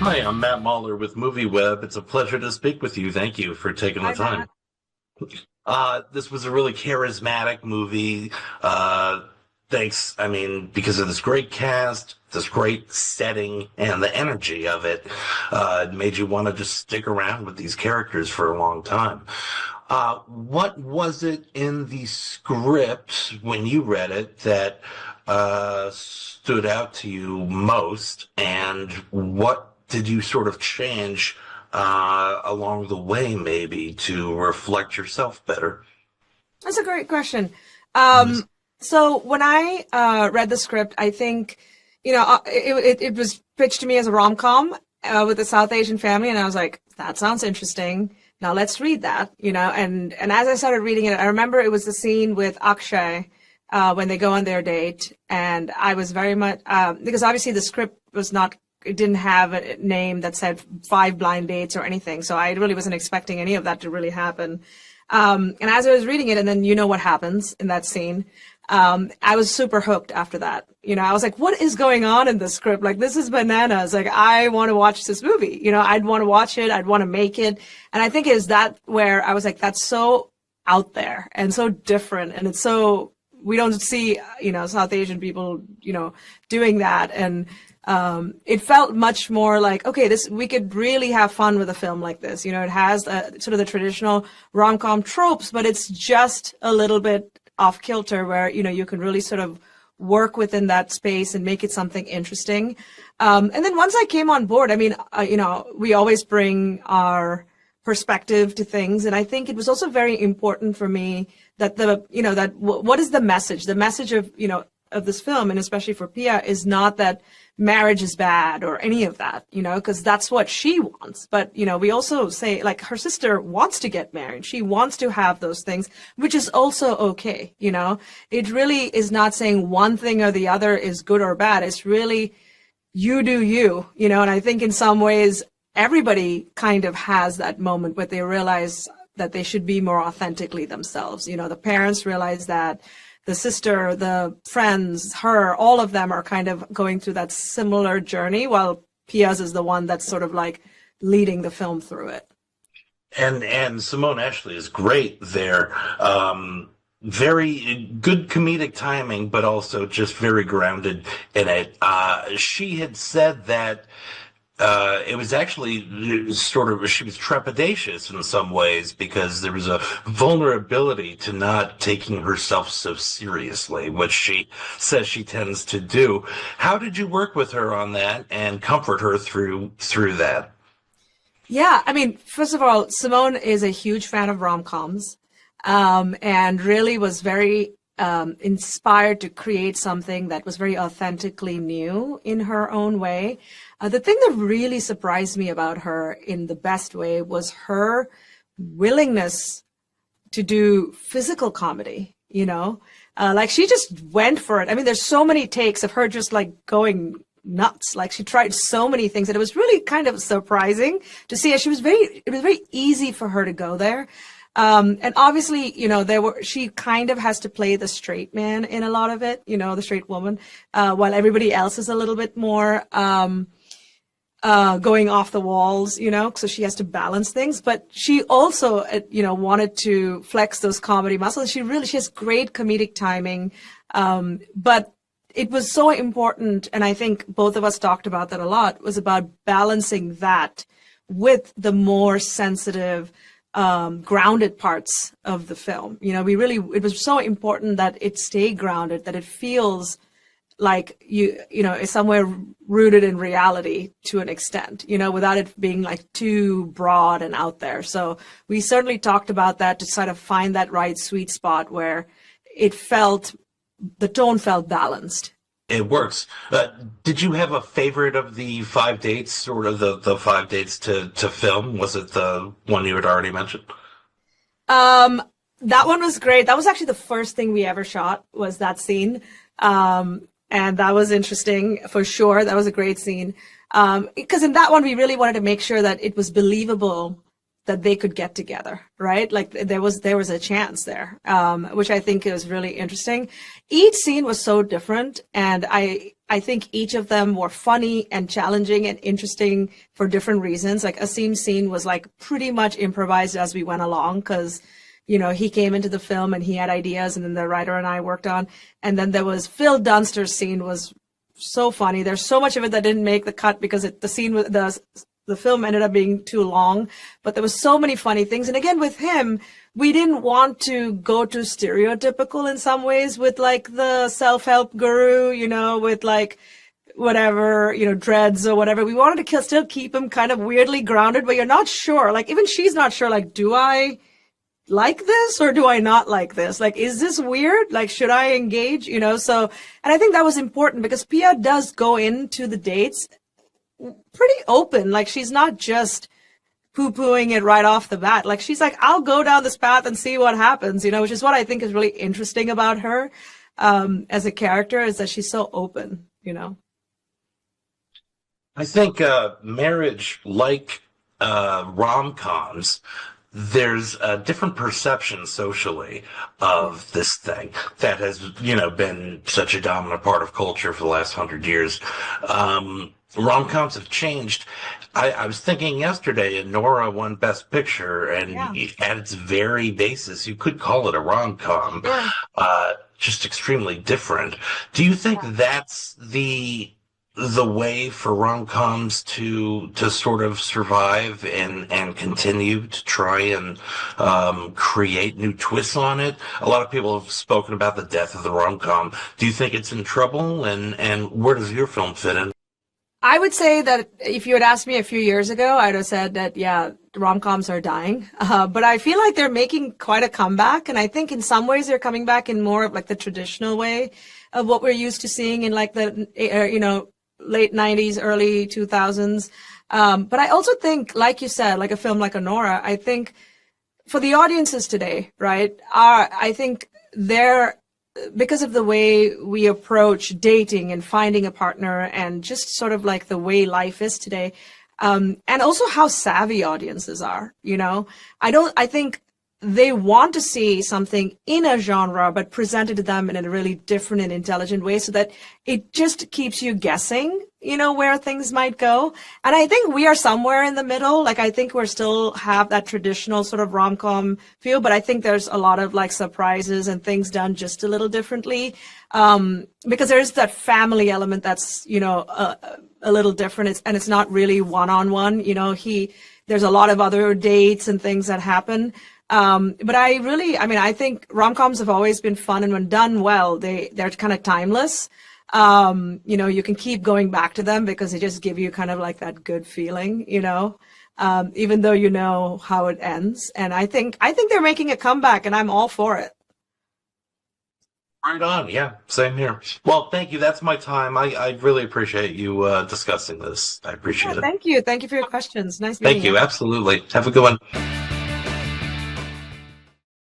Hi, I'm Matt Mahler with MovieWeb. It's a pleasure to speak with you. Thank you for taking the Hi, time. Matt. This was a really charismatic movie. Thanks, because of this great cast, this great setting, and the energy of it. It made you want to just stick around with these characters for a long time. What was it in the script when you read it that stood out to you most, and what did you sort of change along the way, maybe to reflect yourself better? That's a great question. So when I read the script, I think, it was pitched to me as a rom-com with a South Asian family, and I was like, that sounds interesting. Now let's read that, and as I started reading it, I remember it was the scene with Akshay when they go on their date, and I was very much because obviously the script was not. It didn't have a name that said five blind dates or anything, so I really wasn't expecting any of that to really happen. And as I was reading it, and then you know what happens in that scene, I was super hooked after that. I was like, what is going on in this script? Like, this is bananas. Like, I want to watch this movie. I'd want to watch it. I'd want to make it. And I think is that where I was like, that's so out there and so different. And it's so, we don't see, South Asian people, doing that. And it felt much more like, okay, we could really have fun with a film like this. It has sort of the traditional rom-com tropes, but it's just a little bit off kilter where, you can really sort of work within that space and make it something interesting. And then once I came on board, we always bring our perspective to things. And I think it was also very important for me that what is the message? The message of this film, and especially for Pia, is not that marriage is bad or any of that, because that's what she wants. But, we also say, like, her sister wants to get married. She wants to have those things, which is also okay. It really is not saying one thing or the other is good or bad. It's really you do you, and I think in some ways everybody kind of has that moment where they realize that they should be more authentically themselves. The parents realize that, the sister, the friends, her, all of them are kind of going through that similar journey, while Pia's is the one that's sort of like leading the film through it. And Simone Ashley is great there. Very good comedic timing, but also just very grounded in it. She had said that it was actually she was trepidatious in some ways because there was a vulnerability to not taking herself so seriously, which she says she tends to do. How did you work with her on that and comfort her through that? Yeah, first of all, Simone is a huge fan of rom-coms, and really was very inspired to create something that was very authentically new in her own way. The thing that really surprised me about her in the best way was her willingness to do physical comedy, like she just went for it. There's so many takes of her just like going nuts. Like she tried so many things and it was really kind of surprising to see. It was very easy for her to go there. And obviously, she kind of has to play the straight man in a lot of it, the straight woman, while everybody else is a little bit more, going off the walls, so she has to balance things. But she also, wanted to flex those comedy muscles. She has great comedic timing. But it was so important, and I think both of us talked about that a lot, was about balancing that with the more sensitive, grounded parts of the film. It was so important that it stay grounded, that it feels like is somewhere rooted in reality to an extent, without it being like too broad and out there. So we certainly talked about that to sort of find that right sweet spot where the tone felt balanced. It works. Did you have a favorite of the five dates, or the five dates to film? Was it the one you had already mentioned? That one was great. That was actually the first thing we ever shot, was that scene. And that was interesting for sure. That was a great scene. Because in that one, we really wanted to make sure that it was believable that they could get together, right? Like there was a chance there, which I think is really interesting. Each scene was so different, and I I think each of them were funny and challenging and interesting for different reasons. Like Asim's scene was like pretty much improvised as we went along because, you know, he came into the film and he had ideas and then the writer and I worked on. And then there was Phil Dunster's scene was so funny. There's so much of it that didn't make the cut because the film ended up being too long, but there was so many funny things. And again, with him, we didn't want to go too stereotypical in some ways with like the self-help guru, you know, with like whatever, you know, dreads or whatever. We wanted to still keep him kind of weirdly grounded, but you're not sure. Like even she's not sure, like, do I like this or do I not like this? Like, is this weird? Like, should I engage? You know, so, and I think that was important because Pia does go into the dates pretty open. Like, she's not just poo-pooing it right off the bat. Like, she's like, I'll go down this path and see what happens, you know, which is what I think is really interesting about her as a character, is that she's so open, you know. I think marriage, like rom-coms, there's a different perception socially of this thing that has, you know, been such a dominant part of culture for the last 100 years. Rom-coms have changed. I was thinking yesterday, Nora won Best Picture, and at its very basis, you could call it a rom-com, just extremely different. Do you think that's the way for rom-coms to sort of survive and continue to try and create new twists on it? A lot of people have spoken about the death of the rom-com. Do you think it's in trouble, and where does your film fit in? I would say that if you had asked me a few years ago, I'd have said that, yeah, rom-coms are dying. But I feel like they're making quite a comeback. And I think in some ways they're coming back in more of like the traditional way of what we're used to seeing in like the, you know, late 90s, early 2000s. But I also think, like you said, like a film like Honora, I think for the audiences today, right, I think they're, because of the way we approach dating and finding a partner and just sort of like the way life is today, and also how savvy audiences are, you know, I think they want to see something in a genre, but presented to them in a really different and intelligent way so that it just keeps you guessing, you know, where things might go. And I think we are somewhere in the middle. Like, I think we're still have that traditional sort of rom-com feel, but I think there's a lot of like surprises and things done just a little differently. Because there is that family element that's, you know, a little different. And it's not really one-on-one, you know, there's a lot of other dates and things that happen. But I think rom-coms have always been fun, and when done well, they're kind of timeless. You know, you can keep going back to them because they just give you kind of like that good feeling, you know, even though you know how it ends. And I think they're making a comeback, and I'm all for it. Right on. Yeah, same here. Well, thank you. That's my time. I really appreciate you discussing this. I appreciate it. Thank you. Thank you for your questions. Nice meeting you. Thank you. Absolutely. Have a good one.